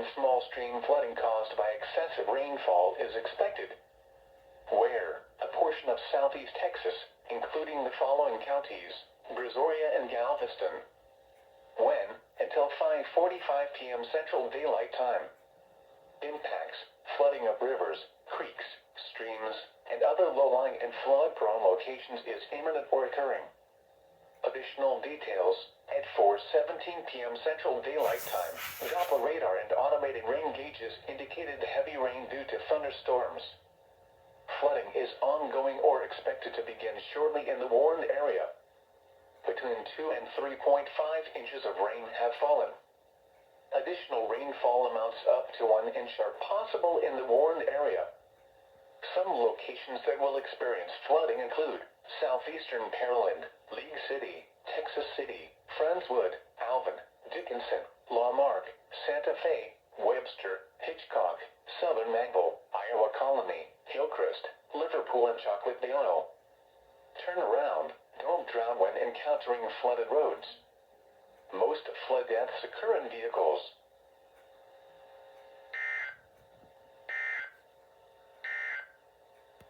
and small stream flooding caused by excessive rainfall is expected. Where? A portion of southeast Texas, including the following counties: Brazoria and Galveston. When? Until 5:45 p.m. Central Daylight Time. Impacts: flooding of rivers, creeks, streams, and other low-lying and flood-prone locations is imminent or occurring. Additional details: at 4:17 p.m. Central Daylight Time, Doppler radar and automated rain gauges indicated heavy rain due to thunderstorms. Flooding is ongoing or expected to begin shortly in the warned area. Between 2 and 3.5 inches of rain have fallen. Additional rainfall amounts up to 1 inch are possible in the warned area. Some locations that will experience flooding include Southeastern Pearland, League City, Texas City, Friendswood, Alvin, Dickinson, La Marque, Santa Fe, Webster, Hitchcock, Southern Magville, Iowa Colony, Hillcrest, Liverpool, and Chocolate Vale. Turn around. Don't drown when encountering flooded roads. Most flood deaths occur in vehicles.